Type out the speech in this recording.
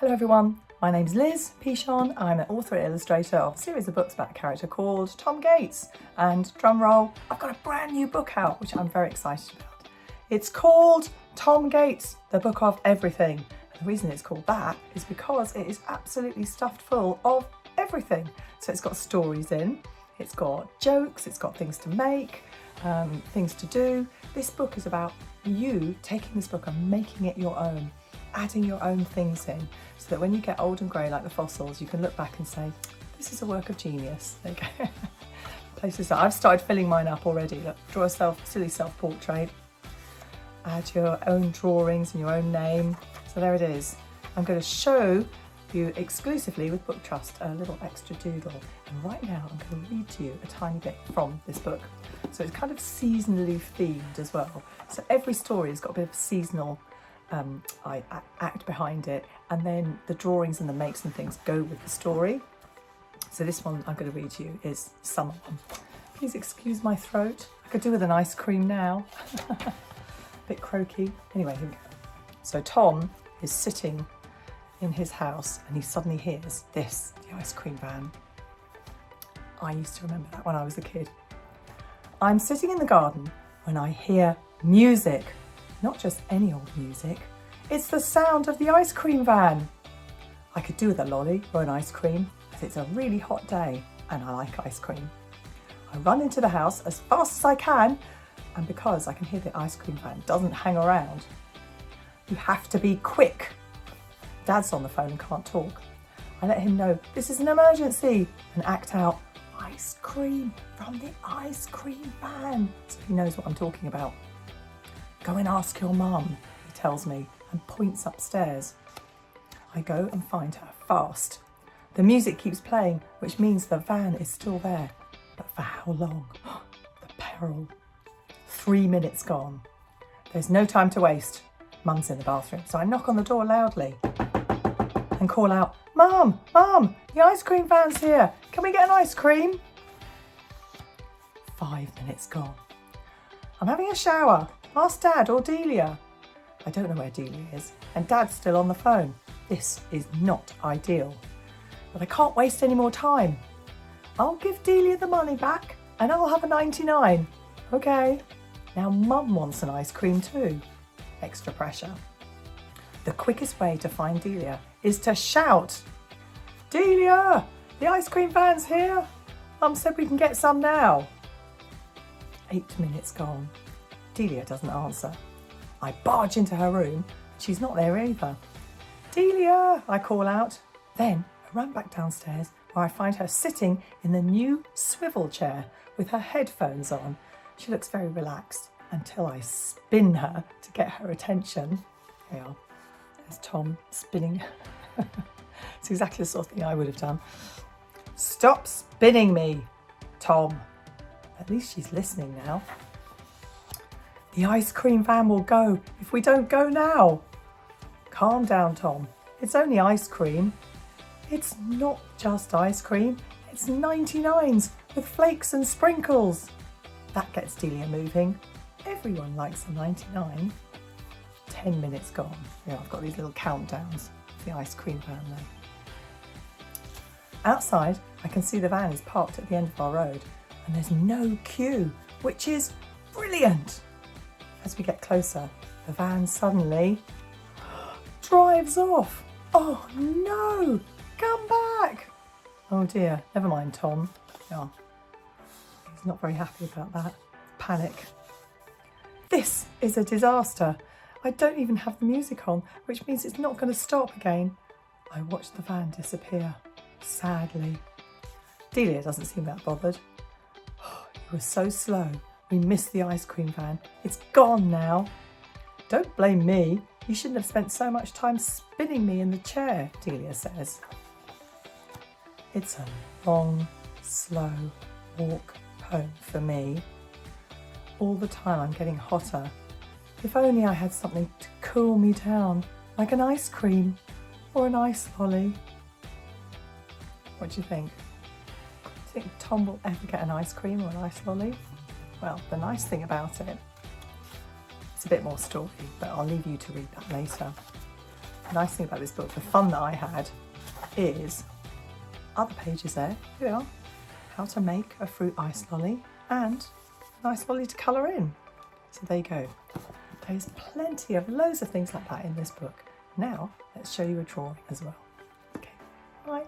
Hello everyone, my name's Liz Pichon. I'm an author and illustrator of a series of books about a character called Tom Gates. And drum roll, I've got a brand new book out, which I'm very excited about. It's called Tom Gates, the Book of Everything. And the reason it's called that is because it is absolutely stuffed full of everything. So it's got stories in, it's got jokes, it's got things to make, things to do. This book is about you taking this book and making it your own, adding your own things in, so that when you get old and grey like the fossils, you can look back and say, this is a work of genius. There you go. Places that I've started filling mine up already. Look, draw a silly self-portrait, add your own drawings and your own name. So there it is. I'm going to show you exclusively with Book Trust a little extra doodle. And right now I'm going to read to you a tiny bit from this book. So it's kind of seasonally themed as well. So every story has got a bit of a seasonal act behind it, and then the drawings and the makes and things go with the story. So this one I'm going to read to you is summer one. Please excuse my throat. I could do with an ice cream now. A bit croaky. Anyway, here we go. So Tom is sitting in his house and he suddenly hears this, the ice cream van. I used to remember that when I was a kid. I'm sitting in the garden when I hear music. Not just any old music, it's the sound of the ice cream van. I could do with a lolly or an ice cream, as it's a really hot day and I like ice cream. I run into the house as fast as I can, and because I can hear the ice cream van doesn't hang around. You have to be quick. Dad's on the phone and can't talk. I let him know this is an emergency and act out ice cream from the ice cream van, so he knows what I'm talking about. Go and ask your mum, he tells me, and points upstairs. I go and find her fast. The music keeps playing, which means the van is still there. But for how long? The peril. 3 minutes gone. There's no time to waste. Mum's in the bathroom, so I knock on the door loudly and call out, Mum, Mum, the ice cream van's here. Can we get an ice cream? 5 minutes gone. I'm having a shower. Ask Dad or Delia. I don't know where Delia is, and Dad's still on the phone. This is not ideal, but I can't waste any more time. I'll give Delia the money back and I'll have a 99. Okay. Now Mum wants an ice cream too. Extra pressure. The quickest way to find Delia is to shout, Delia, the ice cream van's here. Mum said we can get some now. 8 minutes gone. Delia doesn't answer. I barge into her room. She's not there either. Delia, I call out. Then I run back downstairs where I find her sitting in the new swivel chair with her headphones on. She looks very relaxed until I spin her to get her attention. There you are. There's Tom spinning. It's exactly the sort of thing I would have done. Stop spinning me, Tom. At least she's listening now. The ice cream van will go if we don't go now. Calm down, Tom. It's only ice cream. It's not just ice cream. It's 99s with flakes and sprinkles. That gets Delia moving. Everyone likes a 99. 10 minutes gone. Yeah, I've got these little countdowns for the ice cream van there. Outside, I can see the van is parked at the end of our road and there's no queue, which is brilliant. As we get closer, the van suddenly drives off. Oh no, come back. Oh dear, never mind Tom. Oh, he's not very happy about that. Panic. This is a disaster. I don't even have the music on, which means it's not going to stop again. I watch the van disappear, sadly. Delia doesn't seem that bothered. Oh, it was so slow. We missed the ice cream van. It's gone now. Don't blame me. You shouldn't have spent so much time spinning me in the chair, Delia says. It's a long, slow walk home for me. All the time I'm getting hotter. If only I had something to cool me down, like an ice cream or an ice lolly. What do you think? Do you think Tom will ever get an ice cream or an ice lolly? Well, the nice thing about it, it's a bit more story, but I'll leave you to read that later. nice thing about this book, the fun that I had, is other pages there. Here we are. How to make a fruit ice lolly and a nice lolly to colour in. So there you go. There's plenty of loads of things like that in this book. Now let's show you a drawing as well. Okay, bye.